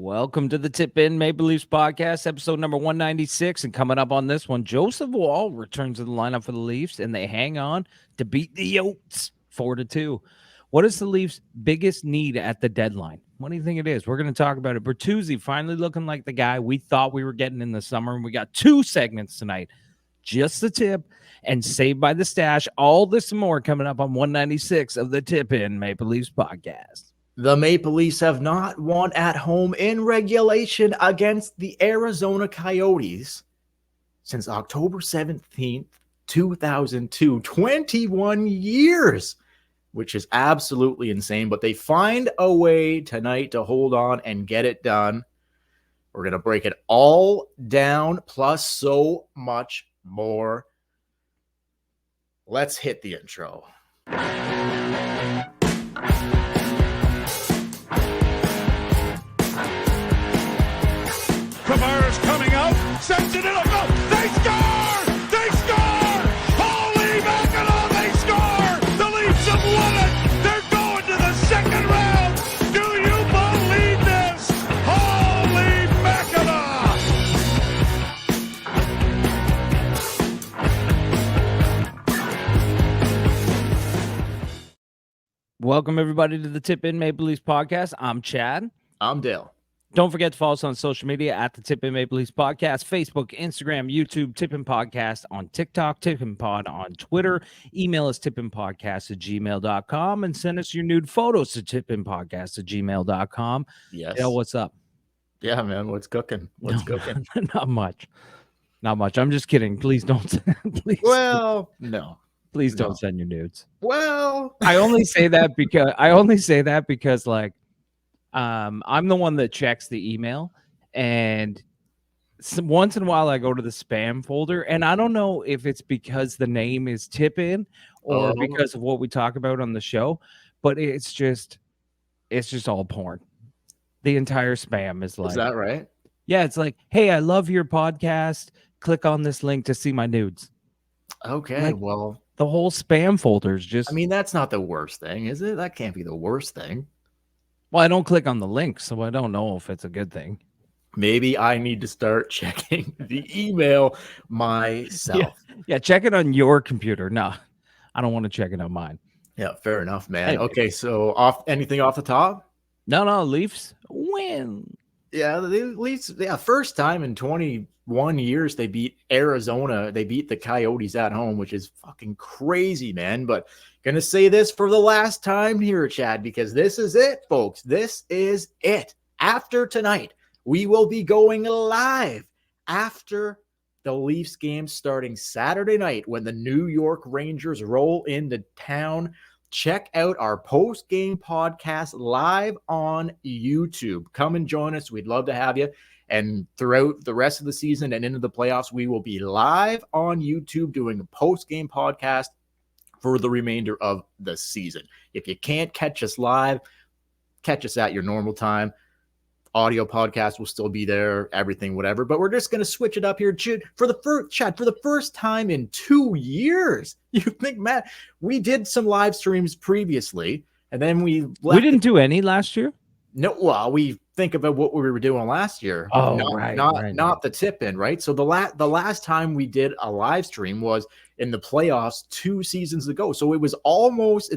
Welcome to the Tip In Maple Leafs podcast, episode number 196. And coming up on this one, Joseph Woll returns to the lineup for the Leafs, and they hang on to beat the Coyotes 4-2. What is the Leafs' biggest need at the deadline? What do you think it is? We're going to talk about it. Bertuzzi finally looking like the guy we thought we were getting in the summer, and we got two segments tonight. Just the tip and Saved by the Stache. All this and more coming up on 196 of the Tip In Maple Leafs podcast. The Maple Leafs have not won at home in regulation against the Arizona Coyotes since October 17th, 2002. 21 years, which is absolutely insane. But they find a way tonight to hold on and get it done. We're going to break it all down, plus so much more. Let's hit the intro. Tavares coming out, sends it in a goal. They score! They score! Holy mackerel, they score! The Leafs have won it! They're going to the second round! Do you believe this? Holy mackerel! Welcome, everybody, to the Tip In Maple Leafs podcast. I'm Chad. I'm Dale. Don't forget to follow us on social media at the Tip In Maple Leafs podcast, Facebook, Instagram, YouTube, Tip In Podcast on TikTok, Tip In Pod on Twitter. Email us tipinpodcast@gmail.com and send us your nude photos to tipinpodcast@gmail.com. Yes. Yeah, what's up? Yeah, man. What's cooking? What's cooking? Not much. Not much. I'm just kidding. Please don't. Please. Well, no. Please don't send your nudes. Well, I only say that because like I'm the one that checks the email, and once in a while I go to the spam folder, and I don't know if it's because the name is Tip In or because of what we talk about on the show, but it's just all porn. The entire spam is like, is that right? Yeah, it's like, hey, I love your podcast. Click on this link to see my nudes. Okay, Like, well, the whole spam folder is just. I mean, that's not the worst thing, is it? That can't be the worst thing. Well, I don't click on the link, so I don't know if it's a good thing. Maybe I need to start checking the email myself. Yeah, check it on your computer. No, I don't want to check it on mine. Yeah, fair enough, man. Anyway. Okay, so anything off the top? No, Leafs win. Yeah, the Leafs, first time in 21 years they beat Arizona. They beat the Coyotes at home, which is fucking crazy, man. But gonna say this for the last time here, Chad, because this is it, folks. This is it. After tonight, we will be going live after the Leafs game starting Saturday night when the New York Rangers roll into town. Check out our post-game podcast live on YouTube. Come and join us. We'd love to have you. And throughout the rest of the season and into the playoffs, we will be live on YouTube doing a post-game podcast for the remainder of the season. If you can't catch us live, catch us at your normal time. Audio podcast will still be there, everything, whatever. But we're just going to switch it up here for the first time in 2 years. You think, Matt, we did some live streams previously, and then we didn't do any last year? No, well, we think about what we were doing last year. Oh, not the tip in, right? So the last time we did a live stream was in the playoffs 2 seasons ago. So it's almost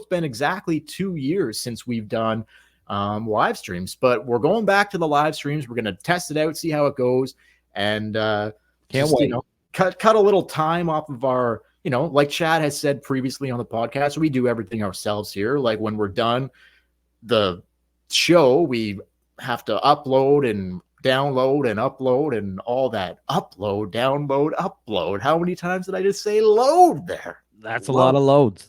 been exactly 2 years since we've done live streams, but we're going back to the live streams. We're going to test it out, see how it goes, and can't wait. Cut a little time off of our, like Chad has said previously on the podcast, we do everything ourselves here. Like when we're done the show, we have to upload and download and upload and all that. Upload, download, upload. How many times did I just say load there? That's a lot of loads.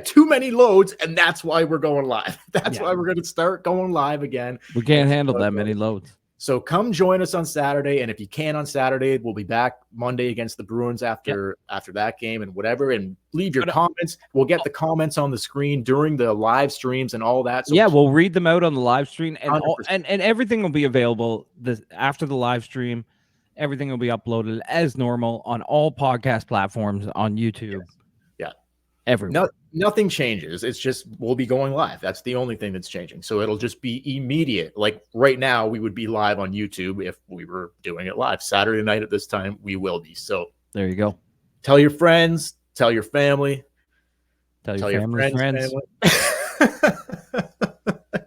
Too many loads, and that's why we're going live. That's why we're going to start going live again. We can't handle that many loads. So come join us on Saturday, and if you can on Saturday, we'll be back Monday against the Bruins after that game and whatever, and leave your comments. We'll get the comments on the screen during the live streams and all that. So we'll read them out on the live stream, and everything will be available after the live stream. Everything will be uploaded as normal on all podcast platforms on YouTube. Yes. Yeah. everywhere. Nothing changes. It's just we'll be going live. That's the only thing that's changing. So it'll just be immediate. Like right now, we would be live on YouTube if we were doing it live. Saturday night at this time, we will be. So there you go. Tell your friends. Tell your family. Tell your family's friends.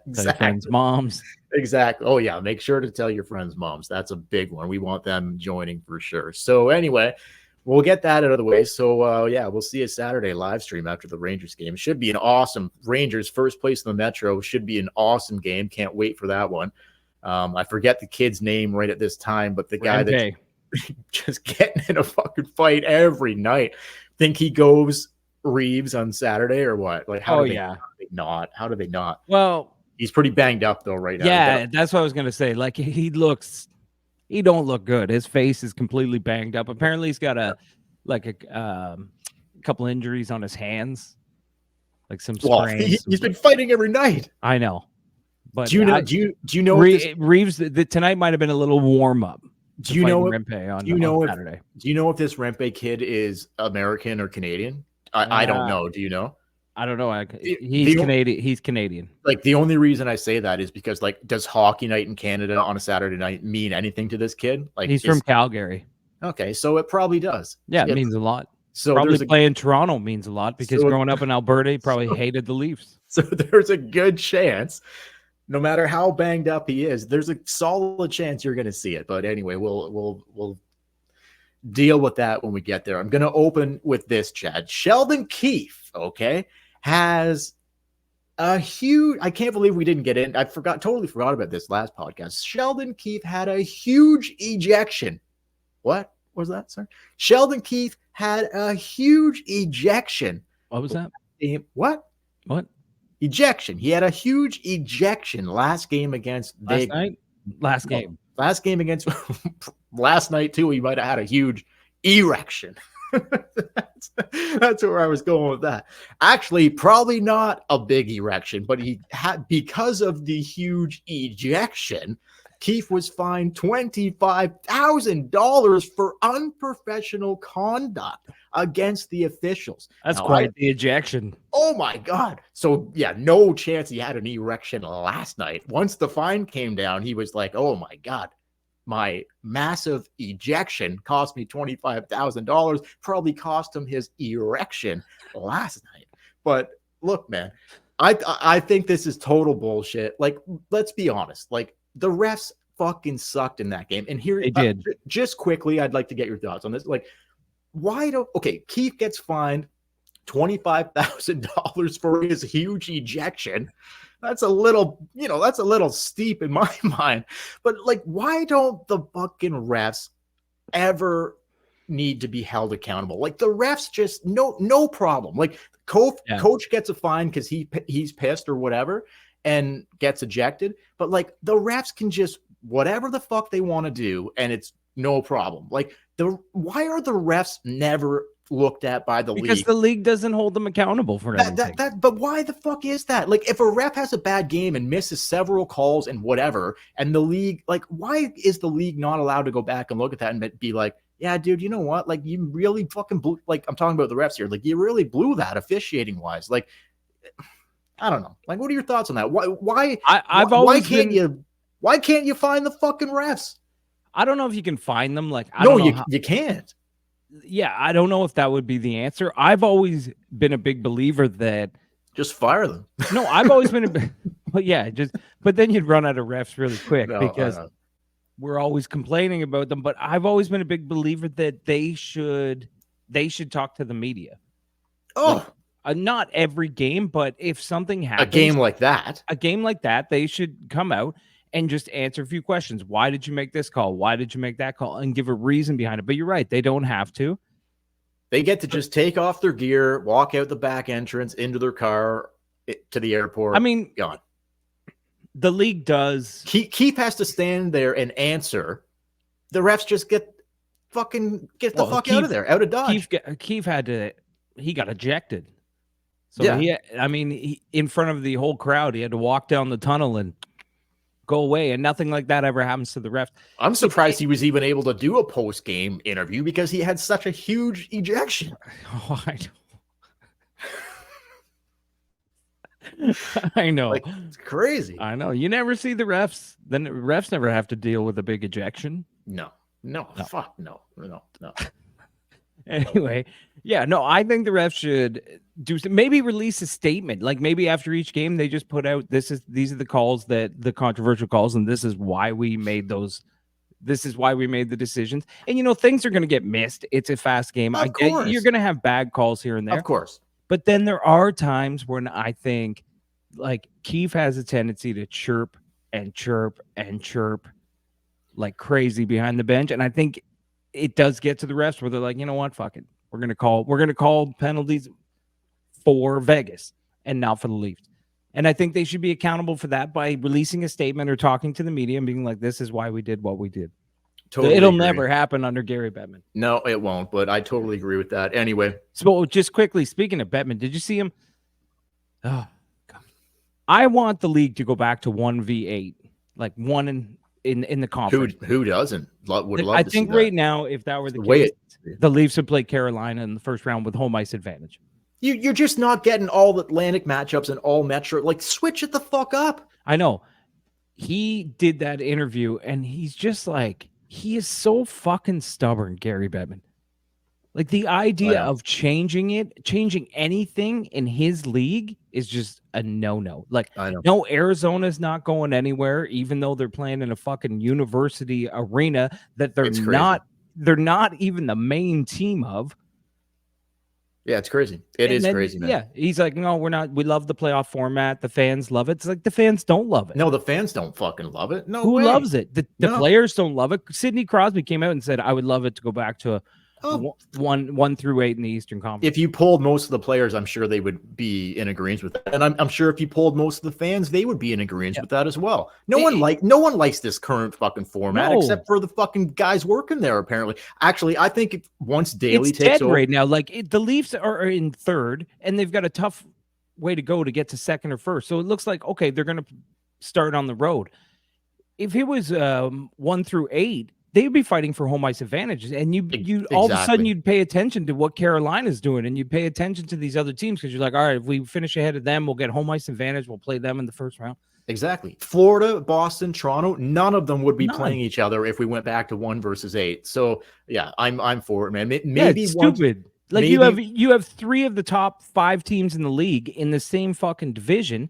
Exactly. Tell your friends' moms. Exactly. Oh, yeah. Make sure to tell your friends' moms. That's a big one. We want them joining for sure. So anyway, we'll get that out of the way. So, yeah, we'll see you Saturday live stream after the Rangers game. It should be an awesome Rangers first place in the Metro. Should be an awesome game. Can't wait for that one. I forget the kid's name right at this time, but the guy that's just getting in a fucking fight every night. Think he goes Reeves on Saturday or what? Like, how do they not? How do they not? Well, he's pretty banged up though right now. Yeah, that's what I was gonna say. Like he don't look good. His face is completely banged up. Apparently, he's got a couple injuries on his hands, like some sprains. He's been fighting every night. I know, but do you know Reeves tonight might have been a little warm up. Do you know Rempe on Saturday? Do you know if this Rempe kid is American or Canadian? I don't know. Do you know? I don't know. He's Canadian. He's Canadian. Like the only reason I say that is because like, does hockey night in Canada on a Saturday night mean anything to this kid? Like he's from Calgary. Okay, so it probably does. Yeah, it means a lot. So probably playing Toronto means a lot because growing up in Alberta, he probably hated the Leafs. So there's a good chance, no matter how banged up he is, there's a solid chance you're going to see it. But anyway, we'll deal with that when we get there. I'm going to open with this, Chad. Sheldon Keith, okay, has a huge, I can't believe we didn't get in. Totally forgot about this last podcast. Sheldon Keith had a huge ejection. What was that, sir? Sheldon Keith had a huge ejection. What was that? What? Ejection. He had a huge ejection last game against Last game against last night too. He might have had a huge erection. That's where I was going with that. Actually, probably not a big erection, but he had, because of the huge ejection, Keith was fined $25,000 for unprofessional conduct against the officials. That's quite the ejection. Oh my God. So yeah, no chance he had an erection last night. Once the fine came down, he was like, oh my God, my massive ejection cost me $25,000, probably cost him his erection last night. But look, man, I think this is total bullshit. Like, let's be honest. Like, the refs fucking sucked in that game. And here, they did. Just quickly, I'd like to get your thoughts on this. Like, Keith gets fined $25,000 for his huge ejection. That's a little steep in my mind. But like, why don't the fucking refs ever need to be held accountable? Like, the refs just no problem. Like, coach gets a fine because he's pissed or whatever and gets ejected. But like, the refs can just whatever the fuck they want to do, and it's no problem. Like, why are the refs never looked at by the league? Because the league doesn't hold them accountable for anything. But why the fuck is that? Like, if a ref has a bad game and misses several calls and whatever, and the league, like, why is the league not allowed to go back and look at that and be like, yeah, dude, you know what? Like, you really fucking blew, like, I'm talking about the refs here. Like, you really blew that officiating wise. Like, I don't know. Like, what are your thoughts on that? Why can't you find the fucking refs? I don't know if you can find them. Like, you can't. Yeah, I don't know if that would be the answer. I've always been a big believer that just fire them. No, I've always been but then you'd run out of refs really quick because we're always complaining about them. But I've always been a big believer that they should talk to the media. Oh, like, not every game, but if something happens, a game like that, they should come out and just answer a few questions. Why did you make this call? Why did you make that call? And give a reason behind it. But you're right. They don't have to. They get to just take off their gear, walk out the back entrance into their car to the airport. I mean, gone. The league does. Keith has to stand there and answer. The refs just get the fuck out of there, out of Dodge. Keith he got ejected. So yeah. He in front of the whole crowd, he had to walk down the tunnel and go away, and nothing like that ever happens to the ref. I'm surprised he was even able to do a post-game interview because he had such a huge ejection. Oh, I I know. Like, it's crazy. I know. You never see the refs. Then the refs never have to deal with a big ejection. No. Fuck no. Anyway, yeah, no, I think the refs should maybe release a statement. Like maybe after each game, they just put out these are the calls the controversial calls, and this is why we made those. This is why we made the decisions. And things are going to get missed. It's a fast game. Of course. You're going to have bad calls here and there. Of course. But then there are times when I think like Keith has a tendency to chirp and chirp and chirp like crazy behind the bench. And I think it does get to the refs where they're like, you know what, fuck it. We're gonna call penalties for Vegas and not for the Leafs. And I think they should be accountable for that by releasing a statement or talking to the media and being like, this is why we did what we did. Totally It'll agree. never happen under Gary Bettman. No, it won't, but I totally agree with that. Anyway. So just quickly, speaking of Bettman, did you see him? Oh, God. I want the league to go back to 1v8, like one in the conference. Who doesn't? Would love I to think see right that. now, if that were the way case, the Leafs would play Carolina in the first round with home ice advantage. You're just not getting all Atlantic matchups and all Metro. Like, switch it the fuck up. I know. He did that interview, and he's just like, he is so fucking stubborn, Gary Bettman. Like, the idea of changing anything in his league is just a no-no. Like, no, Arizona's not going anywhere, even though they're playing in a fucking university arena that they're not even the main team of. Yeah, it's crazy. It is crazy, man. Yeah, he's like, no, we're not. We love the playoff format. The fans love it. It's like the fans don't love it. No, the fans don't fucking love it. No, who way. loves it? The players don't love it. Sidney Crosby came out and said, I would love it to go back to a 1 through 8 in the Eastern Conference. If you polled most of the players, I'm sure they would be in agreement with that. And I'm sure if you polled most of the fans, they would be in agreement with that as well. No one likes this current fucking format except for the fucking guys working there, apparently. Actually, I think once Daly takes over right now, like the Leafs are in third, and they've got a tough way to go to get to second or first. So it looks like, okay, they're going to start on the road. If it was 1 through 8, they would be fighting for home ice advantages, and you all of a sudden you'd pay attention to what Carolina's doing, and you'd pay attention to these other teams because you're like, all right, if we finish ahead of them, we'll get home ice advantage. We'll play them in the first round. Exactly. Florida, Boston, Toronto, none of them would be playing each other if we went back to 1 versus 8. So yeah, I'm for it, man. Maybe it's stupid. Like you have 3 of the top 5 teams in the league in the same fucking division,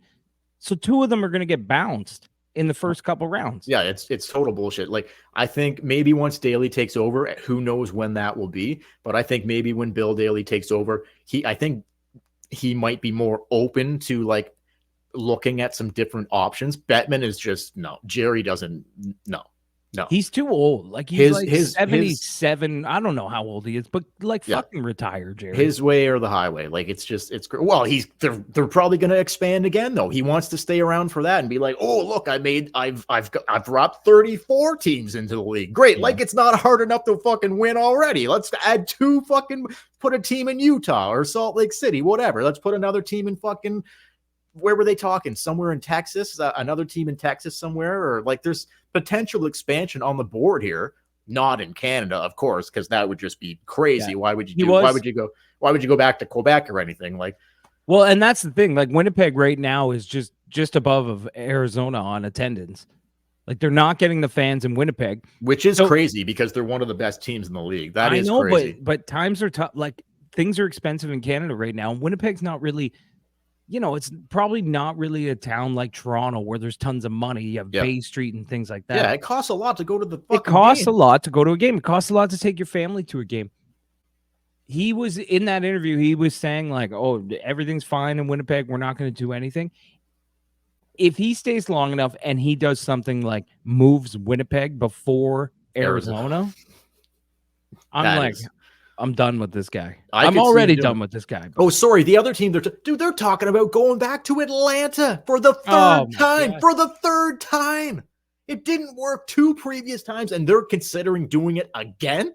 so 2 of them are going to get bounced in the first couple rounds. Yeah, it's total bullshit. Like, I think maybe once Daly takes over, who knows when that will be, but I think maybe when Bill Daly takes over, I think he might be more open to like looking at some different options. Bettman is just no. Jerry doesn't no. He's too old. Like he's 77. I don't know how old he is, but like fucking retire, Jerry. His way or the highway. Like it's well, they're probably going to expand again though. He wants to stay around for that and be like, "Oh, look, I've dropped 34 teams into the league. Great. Yeah. Like it's not hard enough to fucking win already. Let's add 2 fucking put a team in Utah or Salt Lake City, whatever. Let's put another team in fucking where were they talking? Somewhere in Texas, another team in Texas somewhere, or like there's potential expansion on the board here. Not in Canada, of course, because that would just be crazy. Yeah. Why would you go back to Quebec or anything? Like, well, and that's the thing. Like Winnipeg right now is just above of Arizona on attendance. Like they're not getting the fans in Winnipeg, which is crazy because they're one of the best teams in the league. That is crazy. But times are tough. Like things are expensive in Canada right now. Winnipeg's not really. It's probably not really a town like Toronto where there's tons of money. You have Bay Street and things like that. Yeah, it costs a lot to go to the fucking game. A lot to go to a game. It costs a lot to take your family to a game. He was in that interview. He was saying like, oh, everything's fine in Winnipeg. We're not going to do anything. If he stays long enough and he does something like moves Winnipeg before Arizona. I'm done with this guy. I'm already done with this guy. Oh, sorry. The other team, they're talking about going back to Atlanta for the third time. God. For the third time. It didn't work 2 previous times, and they're considering doing it again?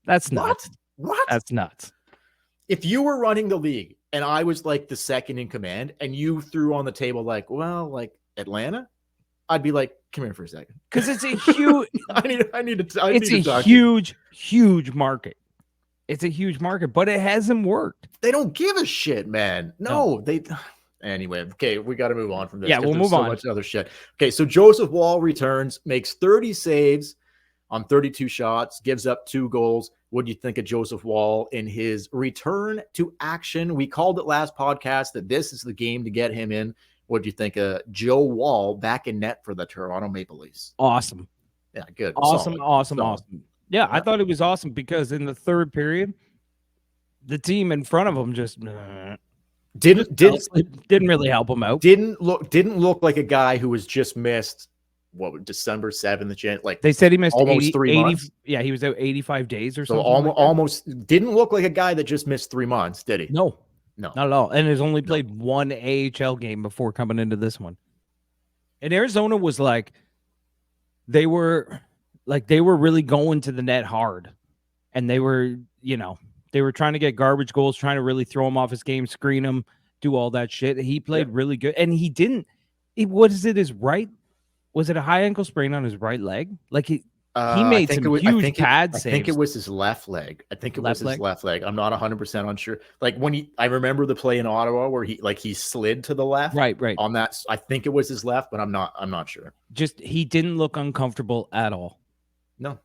That's nuts. What? That's nuts. If you were running the league, and I was like the second in command, and you threw on the table like, well, like Atlanta, I'd be like, come here for a second. Because it's a huge huge market. It's a huge market, but it hasn't worked. They don't give a shit, man. No. They Anyway, okay, we got to move on from this. Yeah, we'll move so on. Much other shit. Okay, so Joseph Woll returns, makes 30 saves on 32 shots, gives up 2 goals. What do you think of Joseph Woll in his return to action? We called it last podcast that this is the game to get him in. What do you think of Joe Woll back in net for the Toronto Maple Leafs? Awesome. Yeah, good. Awesome. Solid. Yeah, I thought it was awesome because in the third period, the team in front of him just didn't really help him out. Didn't look like a guy who was just missed. What, December 7th? Like they said he missed almost 3 months. Yeah, he was out 85 days or so something. Almost didn't look like a guy that just missed 3 months, did he? No, not at all. And has only played one AHL game before coming into this one. And Arizona was like, they were really going to the net hard, and they were trying to get garbage goals, trying to really throw him off his game, screen him, do all that shit. He played really good, and he didn't. Was it a high ankle sprain on his right leg? Like he made some huge pad saves. I think it was his left leg. His left leg. I'm not 100% unsure. Like I remember the play in Ottawa where he slid to the left. Right. On that, I think it was his left, but I'm not sure. Just he didn't look uncomfortable at all. No.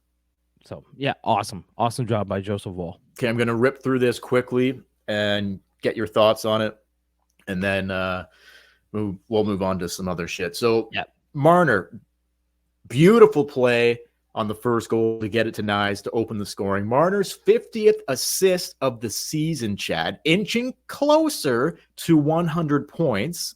So yeah, awesome job by Joseph Woll. Okay, I'm gonna rip through this quickly and get your thoughts on it, and then we'll move on to some other shit. So yeah. Marner, beautiful play on the first goal to get it to Nyes to open the scoring. Marner's 50th assist of the season, Chad, inching closer to 100 points.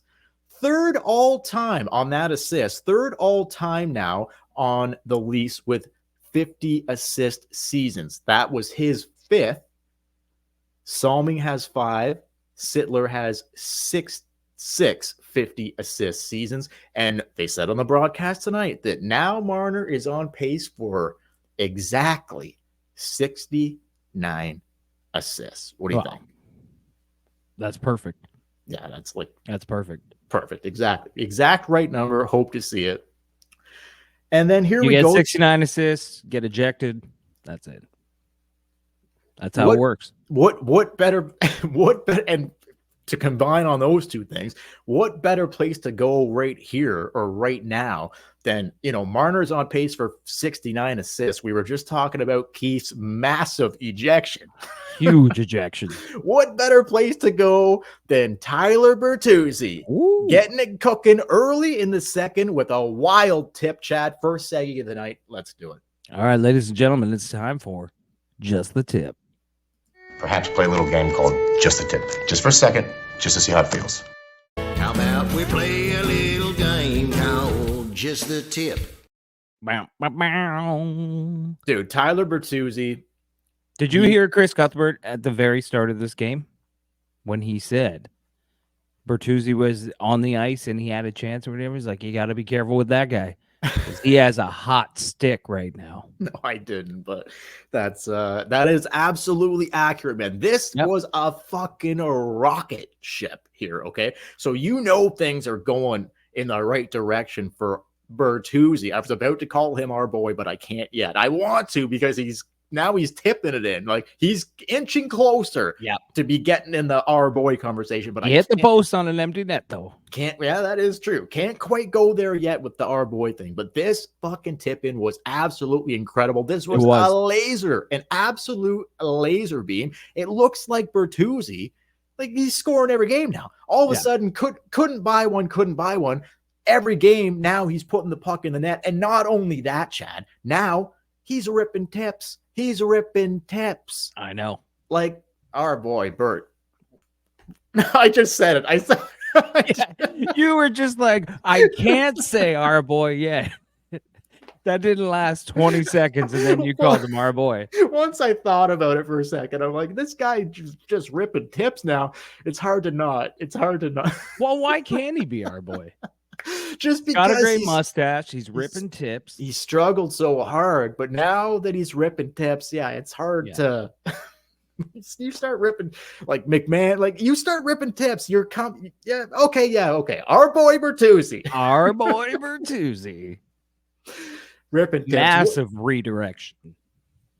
Third all-time on that assist. Third all-time now on the Leafs with 50 assist seasons. That was his 5th. Salming has 5. Sittler has 6 50 assist seasons, and they said on the broadcast tonight that now Marner is on pace for exactly 69 assists. What do you think? That's perfect. Yeah, that's perfect. Exact right number. Hope to see it. And then here we go. 69 assists, get ejected. That's it. That's how it works. What better and to combine on those two things, what better place to go right here or right now than, Marner's on pace for 69 assists. We were just talking about Keith's massive ejection. Huge ejection. What better place to go than Tyler Bertuzzi? Ooh. Getting it cooking early in the second with a wild tip, Chad. First segment of the night. Let's do it. All right, ladies and gentlemen, it's time for Just the Tip. Perhaps play a little game called Just the Tip. Just for a second, just to see how it feels. How about we play a little game called Just the Tip? Bow, bow, bow. Dude, Tyler Bertuzzi. Did you hear Chris Cuthbert at the very start of this game when he said Bertuzzi was on the ice and he had a chance or whatever? He's like, you got to be careful with that guy. He has a hot stick right now. No, I didn't, but that is absolutely accurate, man. This was a fucking rocket ship here, okay? So things are going in the right direction for Bertuzzi. I was about to call him our boy, but I can't yet. I want to because he's tipping it in. Like he's inching closer to be getting in the our boy conversation. But he hit the post on an empty net though. That is true. Can't quite go there yet with the our boy thing. But this fucking tip in was absolutely incredible. This was a laser, an absolute laser beam. It looks like Bertuzzi, like he's scoring every game now. All of a sudden couldn't buy one. Every game now he's putting the puck in the net. And not only that, Chad, now he's ripping tips. I know. Like our boy, Bert. I just said it. I said you were just like, I can't say our boy yet. That didn't last 20 seconds, and then you called him our boy. Once I thought about it for a second, I'm like, this guy just ripping tips now. It's hard to not. Well, why can't he be our boy? Just because got a great mustache, he's ripping tips. He struggled so hard, but now that he's ripping tips, it's hard to. You start ripping like McMahon, like you start ripping tips. You're okay. Our boy Bertuzzi, ripping tips. Massive redirection.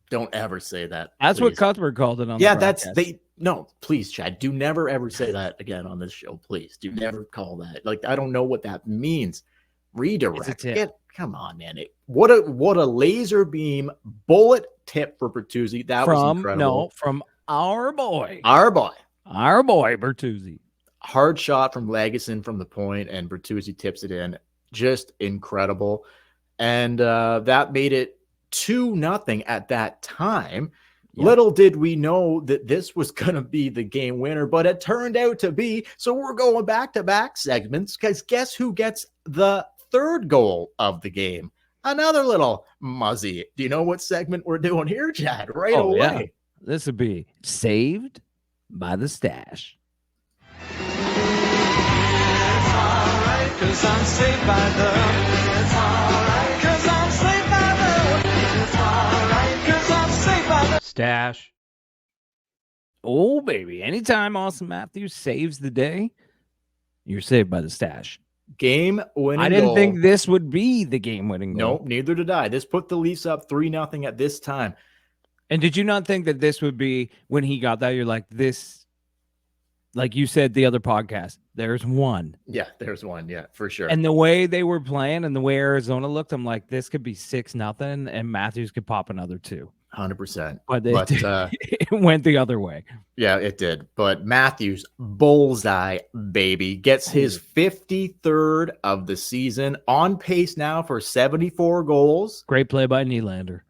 Don't ever say that. That's please. what Cuthbert called it on. That's No, please, Chad, do never ever say that again on this show. Please do never call that. Like, I don't know what that means. Redirect. Come on, man. What a laser beam bullet tip for Bertuzzi. That was incredible. From our boy Bertuzzi. Hard shot from Lagesson from the point, and Bertuzzi tips it in. Just incredible. And that made it 2-0 at that time. Yep. Little did we know that this was going to be the game winner, but it turned out to be. So we're going back-to-back segments, because guess who gets the third goal of the game? Another little muzzy. Do you know what segment we're doing here, Chad? Right away. Yeah. This would be Saved by the Stache. It's all right, 'cause I'm saved by the... It's all right, 'cause I'm saved by the... It's all right, 'cause I'm saved by the... Stache. Oh, baby. Anytime Austin Matthews saves the day, you're saved by the Stache. Game-winning goal. I didn't think this would be the game-winning goal. Nope, neither did I. This put the Leafs up 3-0 at this time. And did you not think that this would be, when he got that, you're like, this... Like you said, the other podcast, there's one. Yeah, there's one. Yeah, for sure. And the way they were playing and the way Arizona looked, I'm like, this could be 6-0 and Matthews could pop another 2. 100%. But it went the other way. Yeah, it did. But Matthews, bullseye, baby, gets his 53rd of the season, on pace now for 74 goals. Great play by Nylander.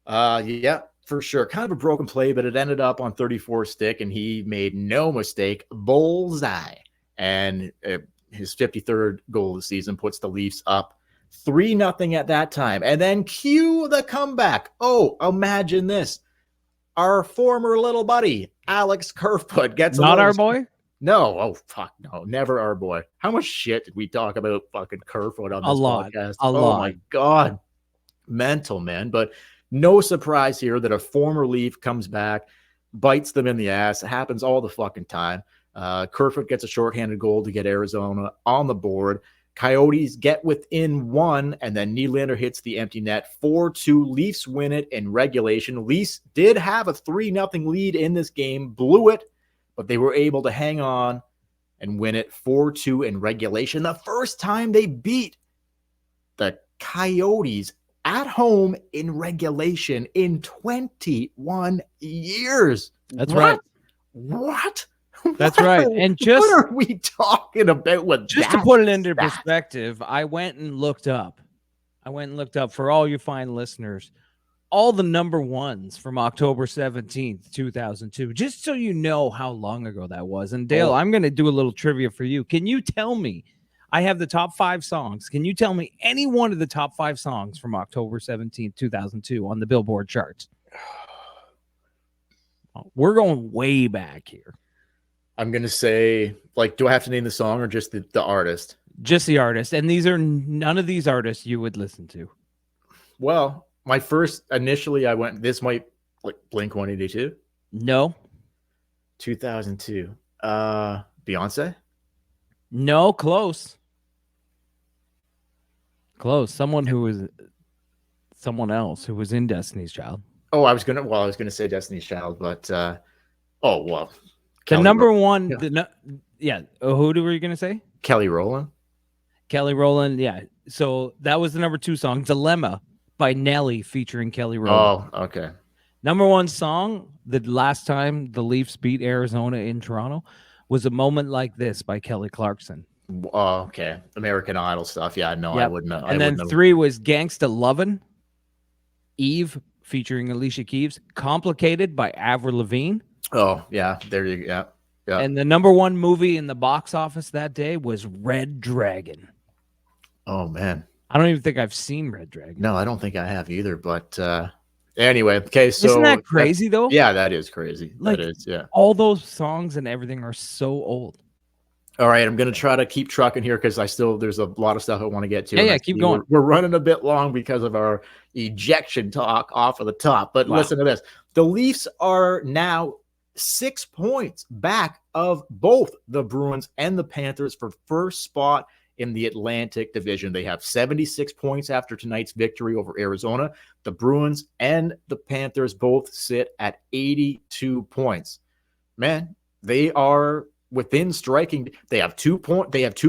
Yeah. For sure. Kind of a broken play, but it ended up on 34 stick, and he made no mistake. Bullseye. And his 53rd goal of the season puts the Leafs up 3-0 at that time. And then cue the comeback. Oh, imagine this. Our former little buddy, Alex Kerfoot, gets not our boy? No. Oh, fuck no. Never our boy. How much shit did we talk about fucking Kerfoot on this podcast? A lot. Oh, my God. Mental, man. But no surprise here that a former Leaf comes back, bites them in the ass. It happens all the fucking time. Kerfoot gets a shorthanded goal to get Arizona on the board. Coyotes get within 1, and then Nylander hits the empty net. 4-2. Leafs win it in regulation. Leafs did have a 3-0 lead in this game, blew it, but they were able to hang on and win it 4-2 in regulation. The first time they beat the Coyotes at home in regulation in 21 years. That's right. What? That's right. And just what are we talking about? Just to put it into perspective, I went and looked up for all you fine listeners, all the number ones from October 17th, 2002, just so you know how long ago that was. And Dale, I'm going to do a little trivia for you. Can you tell me? I have the top 5 songs. Can you tell me any one of the top 5 songs from October 17th, 2002 on the Billboard charts? We're going way back here. I'm going to say, like, do I have to name the song or just the artist? Just the artist. And none of these artists you would listen to. Well, my first, initially I went, this might, like, Blink-182? No. 2002. Beyonce? No, close. Close. Someone else who was in Destiny's Child. Oh, I was gonna say Destiny's Child, but the number one. Yeah. Who were you gonna say? Kelly Rowland. Kelly Rowland. Yeah. So that was the number 2 song, "Dilemma" by Nelly featuring Kelly Rowland. Oh, okay. Number 1 song, the last time the Leafs beat Arizona in Toronto, was "A Moment Like This" by Kelly Clarkson. Oh, okay. American Idol stuff. Yeah, no, yep. I wouldn't know. And then 3 was "Gangsta Lovin'," Eve featuring Alicia Keys, "Complicated" by Avril Lavigne. Oh, yeah. There you go. Yeah. And the number 1 movie in the box office that day was Red Dragon. Oh, man. I don't even think I've seen Red Dragon. No, I don't think I have either. But anyway, okay. So isn't that crazy though? Yeah, that is crazy. Like, that is, yeah. All those songs and everything are so old. All right, I'm going to try to keep trucking here because there's a lot of stuff I want to get to. Yeah, keep going. We're running a bit long because of our ejection talk off of the top. But Listen to this. The Leafs are now 6 points back of both the Bruins and the Panthers for first spot in the Atlantic Division. They have 76 points after tonight's victory over Arizona. The Bruins and the Panthers both sit at 82 points. man, they are within striking. They have 2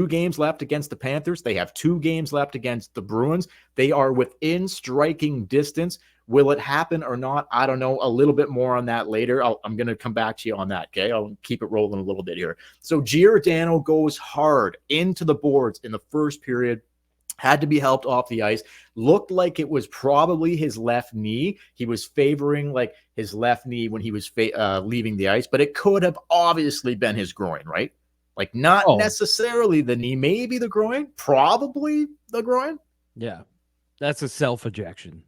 games left against the Panthers. They have 2 games left against the Bruins. They are within striking distance. Will it happen or not? I don't know. A little bit more on that later. I'm going to come back to you on that. Okay. I'll keep it rolling a little bit here. So Giordano goes hard into the boards in the first period. Had to be helped off the ice. Looked like it was probably his left knee. He was favoring like his left knee when he was leaving the ice, but it could have obviously been his groin, right? Like not necessarily the knee, maybe the groin, probably the groin. Yeah. That's a self-ejection.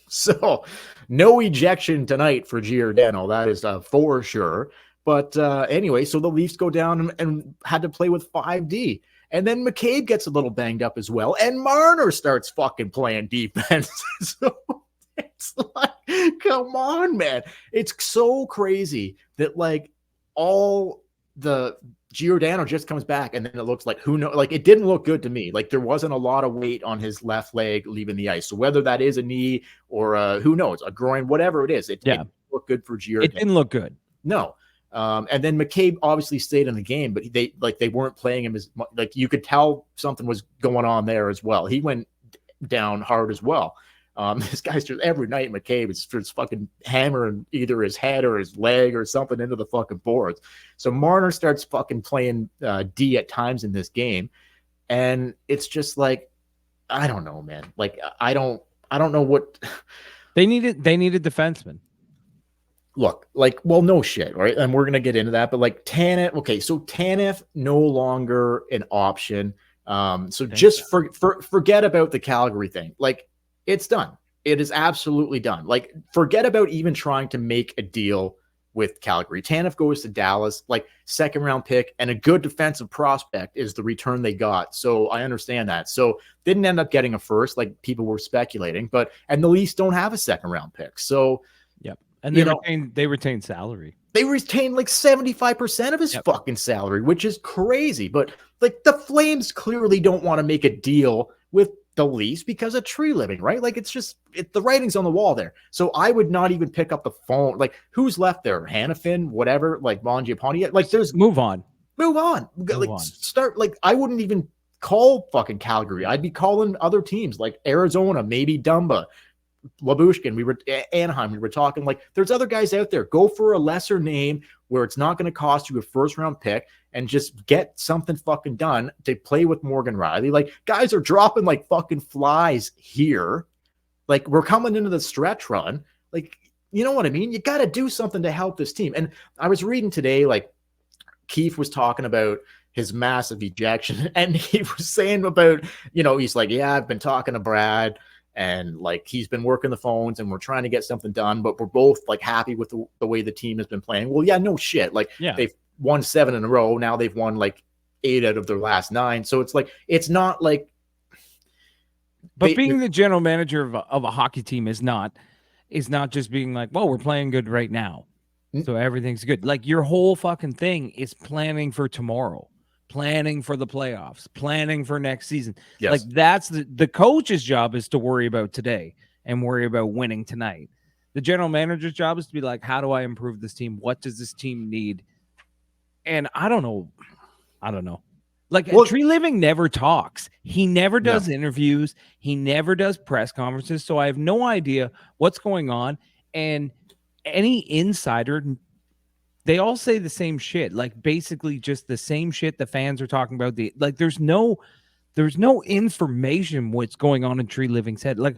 So no ejection tonight for Giordano. That is for sure. But anyway, so the Leafs go down and had to play with 5D. And then McCabe gets a little banged up as well. And Marner starts fucking playing defense. So it's like, come on, man. It's so crazy that like all the Giordano just comes back and then it looks like who knows, like it didn't look good to me. Like there wasn't a lot of weight on his left leg leaving the ice. So whether that is a knee or who knows, a groin, whatever it is, it didn't look good for Giordano. It didn't look good. No. And then McCabe obviously stayed in the game, but they weren't playing him as much. Like you could tell something was going on there as well. He went down hard as well. This guy's just every night McCabe is just fucking hammering either his head or his leg or something into the fucking boards. So Marner starts fucking playing D at times in this game. And it's just like, I don't know, man. Like, I don't know what they needed defensemen. Look, like, well, no shit, right? And we're going to get into that, but like Tanev, okay, so Tanev no longer an option. So just forget about the Calgary thing. Like, it's done. It is absolutely done. Like, forget about even trying to make a deal with Calgary. Tanev goes to Dallas, like second round pick and a good defensive prospect is the return they got. So I understand that. So didn't end up getting a first, like people were speculating, and the Leafs don't have a second round pick. So, yep. And they retain salary. They retain like 75% of his fucking salary, which is crazy. But like the Flames clearly don't want to make a deal with the Leafs because of tree living, right? Like it's just the writing's on the wall there. So I would not even pick up the phone. Like who's left there? Hannafin, whatever, like Mangiapane. Like there's move on. Start like I wouldn't even call fucking Calgary. I'd be calling other teams like Arizona, maybe Dumba. Labushkin, we were Anaheim. We were talking like there's other guys out there. Go for a lesser name where it's not going to cost you a first round pick and just get something fucking done to play with Morgan Riley. Like guys are dropping like fucking flies here. Like we're coming into the stretch run. Like, you know what I mean? You got to do something to help this team. And I was reading today, like Keith was talking about his massive ejection and he was saying about, he's like, yeah, I've been talking to Brad. And like he's been working the phones and we're trying to get something done, but we're both like happy with the way the team has been playing. Well, yeah, no shit. Like they've won 7 in a row. Now they've won like 8 out of their last 9. So it's like, it's not like. But being the general manager of a hockey team is not just being like, well, we're playing good right now. So everything's good. Like your whole fucking thing is planning for tomorrow. Planning for the playoffs, planning for next season. Yes. Like that's the coach's job is to worry about today and worry about winning tonight. The general manager's job is to be like, how do I improve this team? What does this team need? And I don't know. Like Tree Living never talks. He never does interviews. He never does press conferences. So I have no idea what's going on. And any insider, they all say the same shit, like basically just the same shit the fans are talking about. There's no information what's going on in Tree Living's head. Like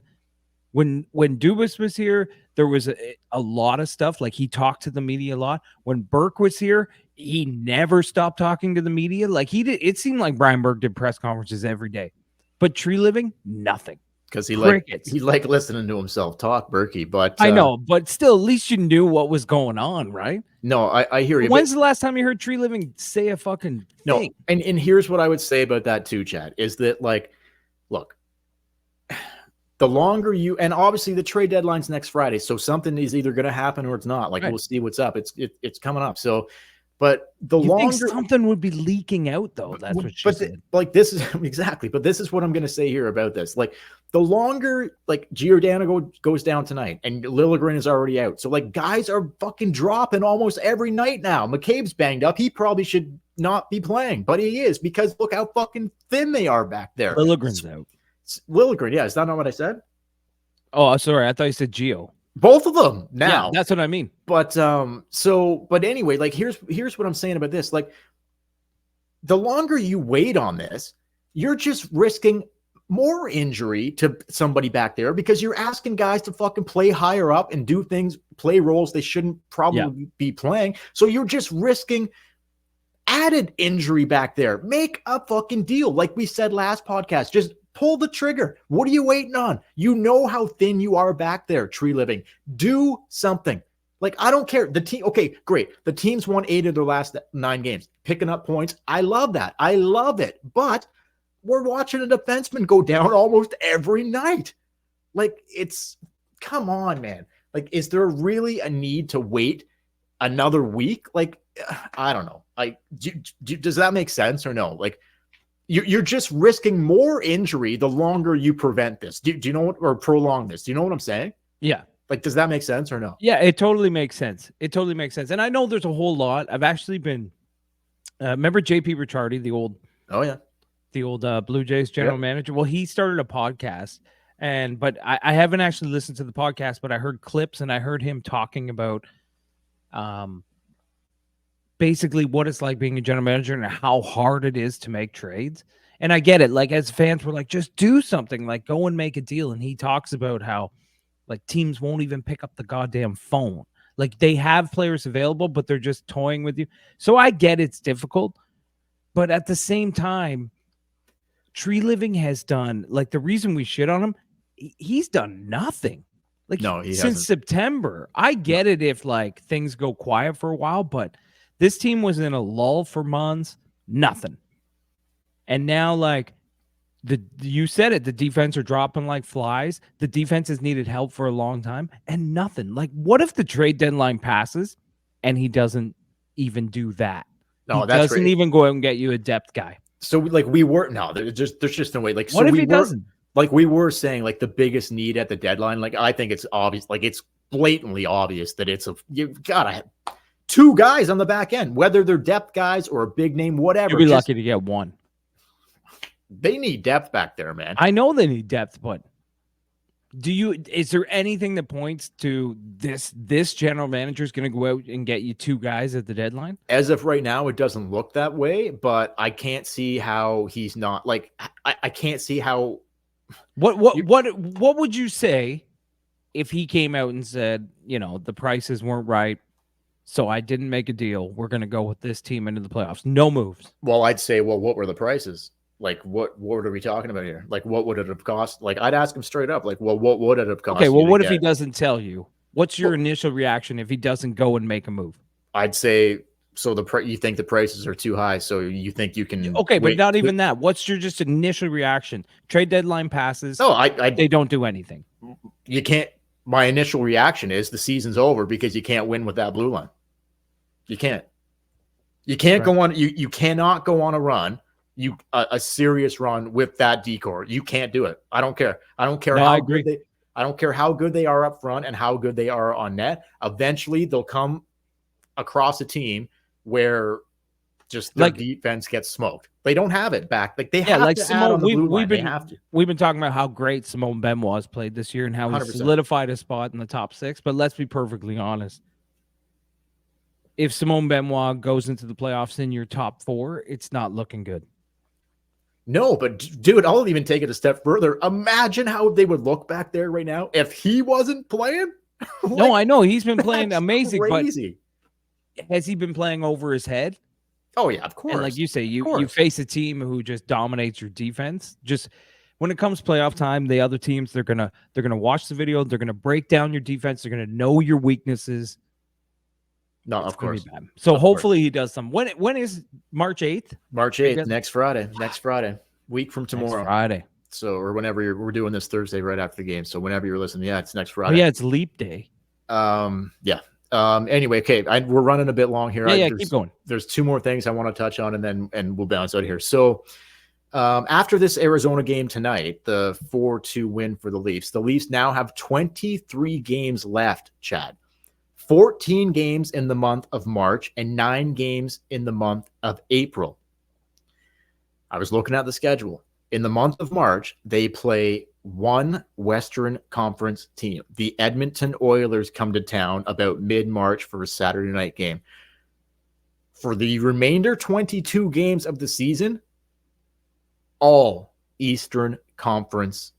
when Dubas was here, there was a lot of stuff. Like he talked to the media a lot. When Burke was here, he never stopped talking to the media. Like he did. It seemed like Brian Burke did press conferences every day, but Tree Living, nothing. Because he liked listening to himself talk, Berkey. But I know, but still, at least you knew what was going on, right? No, I hear you. When's the last time you heard Tree Living say a fucking thing? And here's what I would say about that too, Chad, is that like, look, the longer and obviously the trade deadline's next Friday, so something is either going to happen or it's not. Like we'll see what's up. It's coming up. So But the You think longer something would be leaking out, though. That's what she said. like this is exactly. But this is what I'm going to say here about this. Like the longer like Giordano goes down tonight, and Liljegren is already out, so like guys are fucking dropping almost every night now. McCabe's banged up. He probably should not be playing, but he is because look how fucking thin they are back there. Liljegren's out. Liljegren, yeah, is that not what I said? Oh, sorry. I thought you said Gio. Both of them now. Yeah, that's what I mean. But but anyway, like here's what I'm saying about this. Like the longer you wait on this, you're just risking more injury to somebody back there because you're asking guys to fucking play higher up and do things, play roles they shouldn't probably be playing. So you're just risking added injury back there. Make a fucking deal. Like we said last podcast, just pull the trigger. What are you waiting on? You know how thin you are back there, Tree Living. Do something. Like, I don't care. The team, okay, great. The team's won 8 of their last 9 games, picking up points. I love that. I love it. But we're watching a defenseman go down almost every night. Like, come on, man. Like, is there really a need to wait another week? Like, I don't know. Like, does that make sense or no? Like, you're just risking more injury the longer you prevent this. Do you know what, or prolong this? Do you know what I'm saying? Yeah. Like, does that make sense or no? Yeah, it totally makes sense. It totally makes sense. And I know there's a whole lot. I've actually been, remember JP Ricciardi, the old Blue Jays general manager? Well, he started a podcast, but I haven't actually listened to the podcast, but I heard clips and I heard him talking about basically what it's like being a general manager and how hard it is to make trades. And I get it. Like, as fans, we're like, just do something, like go and make a deal. And he talks about how like teams won't even pick up the goddamn phone. Like, they have players available, but they're just toying with you. So I get it's difficult, but at the same time, Tree Living has done, like, the reason we shit on him, he's done nothing. Like, no, he since hasn't. September. I get it if like things go quiet for a while, but this team was in a lull for months, nothing. And now, like, you said it, the defense are dropping like flies. The defense has needed help for a long time and nothing. Like, what if the trade deadline passes and he doesn't even do that? No, he that's doesn't great. even go out and get you a depth guy. So there's just no way. Like, What so if we he doesn't? Like we were saying, like the biggest need at the deadline. Like, I think it's obvious. Like, it's blatantly obvious that you've got to have 2 guys on the back end, whether they're depth guys or a big name, whatever. You'll be lucky to get one. They need depth back there, man. I know they need depth, but is there anything that points to this general manager is going to go out and get you 2 guys at the deadline? As of right now, it doesn't look that way, but I can't see how he's not, like, I can't see how. What would you say if he came out and said, the prices weren't right, so I didn't make a deal. We're going to go with this team into the playoffs. No moves. Well, I'd say, well, what were the prices? Like, what are we talking about here? Like, what would it have cost? Like, I'd ask him straight up, like, well, what would it have cost? Okay, well, what if he doesn't tell you? What's your initial reaction if he doesn't go and make a move? I'd say, so you think the prices are too high, so you think you can. Okay, but not even that. What's your just initial reaction? Trade deadline passes. No, they don't do anything. You can't. My initial reaction is the season's over because you can't win with that blue line. You can't. You can't go on. You cannot go on a run. A serious run with that decor. You can't do it. I don't care. I don't care how good I don't care how good they are up front and how good they are on net. Eventually, they'll come across a team where just their defense gets smoked. They don't have it back. Like, they have to add on the blue line. They have to. We've been talking about how great Simone Benoit has played this year and how he 100%. solidified his spot in the top 6. But let's be perfectly honest. If Simone Benoit goes into the playoffs in your top 4, it's not looking good. No, but dude, I'll even take it a step further. Imagine how they would look back there right now if he wasn't playing. Like, no, I know he's been playing amazing, crazy. But has he been playing over his head? Oh yeah, of course. And like you say, you face a team who just dominates your defense. Just when it comes playoff time, the other teams they're gonna watch the video, they're gonna break down your defense, they're gonna know your weaknesses. No, of course. So hopefully he does some. When is March 8th? March 8th, next Friday. Next Friday. Week from tomorrow. Next Friday. So, or whenever we're doing this Thursday right after the game. So whenever you're listening, it's next Friday. Oh, yeah, it's Leap Day. Yeah. Anyway, okay, we're running a bit long here. Yeah, keep going. There's two more things I want to touch on, and we'll bounce out here. So after this Arizona game tonight, the 4-2 win for the Leafs now have 23 games left, Chad. 14 games in the month of March and 9 games in the month of April. I was looking at the schedule. In the month of March, they play one Western Conference team. The Edmonton Oilers come to town about mid-March for a Saturday night game. For the remainder 22 games of the season, all Eastern Conference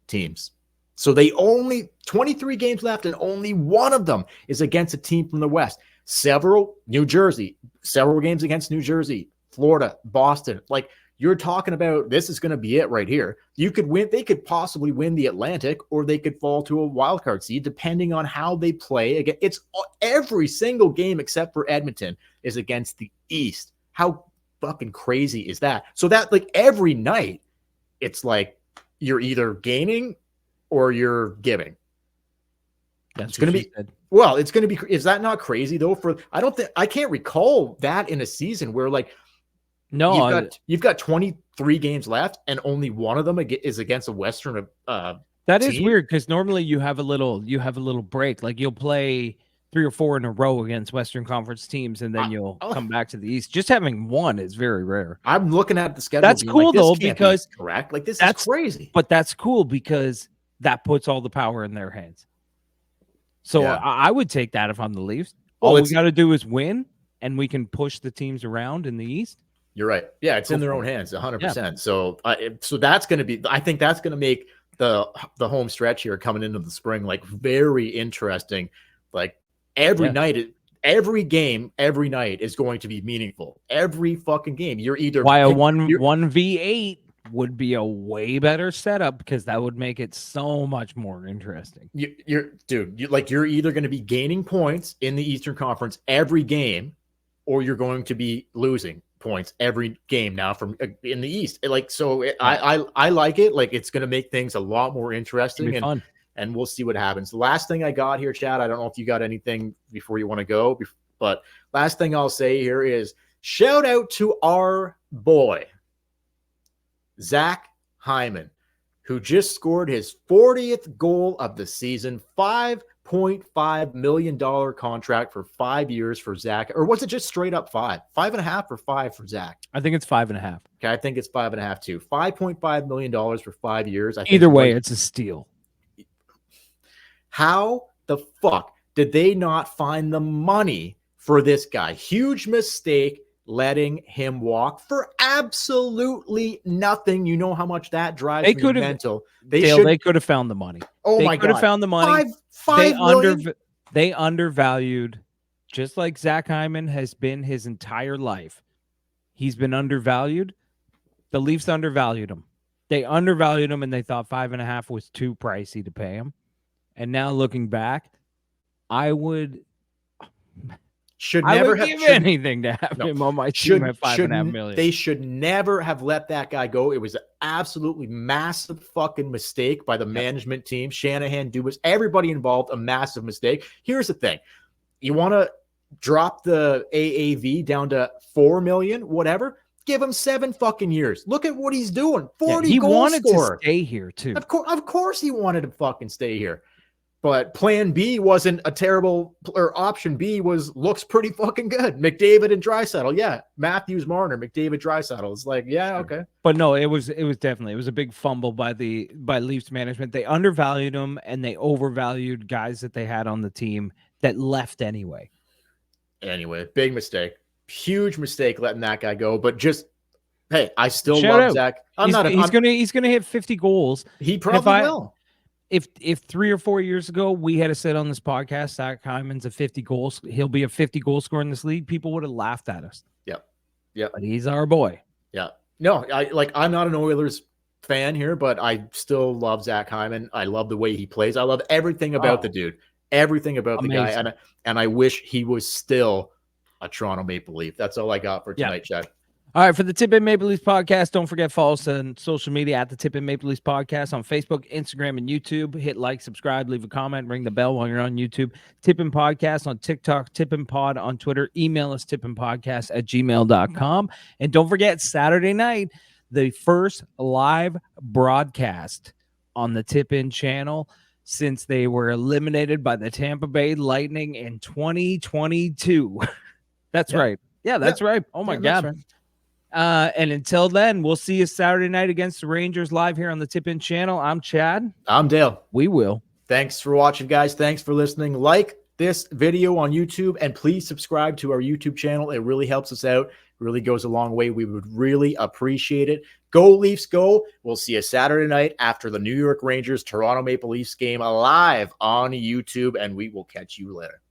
teams. So they only 23 games left, and only one of them is against a team from the West. Several games against New Jersey, Florida, Boston. Like, you're talking about, this is going to be it right here. You could win. They could possibly win the Atlantic, or they could fall to a wild card seed, depending on how they play. Again, it's every single game except for Edmonton is against the East. How fucking crazy is that? So that, like, every night, it's like you're either gaining or you're giving. That's it's going to be said. Well, it's going to be. Is that not crazy though? I can't recall that in a season where, like, no, you've got 23 games left, and only one of them is against a Western. That is weird, because normally you have a little break. Like, you'll play 3 or 4 in a row against Western Conference teams, and then you'll come back to the East. Just having one is very rare. I'm looking at the schedule. That's cool, like, though, because correct. Like, this is crazy. But that's cool because that puts all the power in their hands. So Yeah. I would take that if I'm the Leafs. Well, All we got to do is win, and we can push the teams around in the East. You're right. Yeah, it's in their own hands, 100%. So that's going to be. I think that's going to make the home stretch here coming into the spring like very interesting. Like, every night, every game, every night is going to be meaningful. Every fucking game. You're either why a 1v8 would be a way better setup, because that would make it so much more interesting. You're either going to be gaining points in the Eastern Conference every game, or you're going to be losing points every game now from in the East. I like it. Like, it's going to make things a lot more interesting, and we'll see what happens. The last thing I got here, Chad, I don't know if you got anything before you want to go, but last thing I'll say here is shout out to our boy, Zack Hyman, who just scored his 40th goal of the season. $5.5 million contract for 5 years for Zach. Or was it just straight up 5? 5.5 or 5 for Zach? I think it's 5.5. Okay, I think it's 5.5 too. $5.5 million for 5 years. Either way, it's a steal. How the fuck did they not find the money for this guy? Huge mistake letting him walk for absolutely nothing. You know how much that drives me mental. They could have found the money. Oh my God. They could have found the money. They undervalued, just like Zack Hyman has been his entire life. He's been undervalued. The Leafs undervalued him. They undervalued him, and they thought 5.5 was too pricey to pay him. And now looking back, I would give anything to have him on my team at $5.5 million. They should never have let that guy go. It was an absolutely massive fucking mistake by the management team. Shanahan, Dubas, everybody involved, a massive mistake. Here's the thing. You want to drop the AAV down to $4 million, whatever? Give him 7 fucking years. Look at what he's doing. 40 goal wanted scorer. to stay here too. Of course he wanted to fucking stay here. But plan B wasn't a terrible, or option B looks pretty fucking good. McDavid and Draisaitl. Yeah. Matthews, Marner, McDavid, Draisaitl. It's like, yeah, okay. But no, it was a big fumble by Leafs management. They undervalued him, and they overvalued guys that they had on the team that left anyway. Anyway, big mistake. Huge mistake letting that guy go. But just, hey, I still love Zach. He's gonna hit 50 goals. He probably will. If 3 or 4 years ago we had to sit on this podcast, Zack Hyman's he'll be a 50 goal scorer in this league, people would have laughed at us. Yep. But he's our boy. Yeah. No, I'm not an Oilers fan here, but I still love Zack Hyman. I love the way he plays. I love everything about the dude. Everything about the guy. And I wish he was still a Toronto Maple Leaf. That's all I got for tonight, Chad. All right, for the Tip In Maple Leafs podcast, don't forget follow us on social media at the Tip In Maple Leafs podcast on Facebook, Instagram, and YouTube. Hit like, subscribe, leave a comment, ring the bell while you're on YouTube. Tip In Podcast on TikTok, Tip In Pod on Twitter. Email us tipinpodcast@gmail.com. And don't forget, Saturday night, the first live broadcast on the Tip In channel since they were eliminated by the Tampa Bay Lightning in 2022. That's right. Yeah, that's right. Oh, my God. Right. And until then, we'll see you Saturday night against the Rangers live here on the Tip In channel. I'm Chad. I'm Dale. We will. Thanks for watching, guys. Thanks for listening. Like this video on YouTube, and please subscribe to our YouTube channel. It really helps us out. It really goes a long way. We would really appreciate it. Go Leafs, go. We'll see you Saturday night after the New York Rangers Toronto Maple Leafs game live on YouTube, and we will catch you later.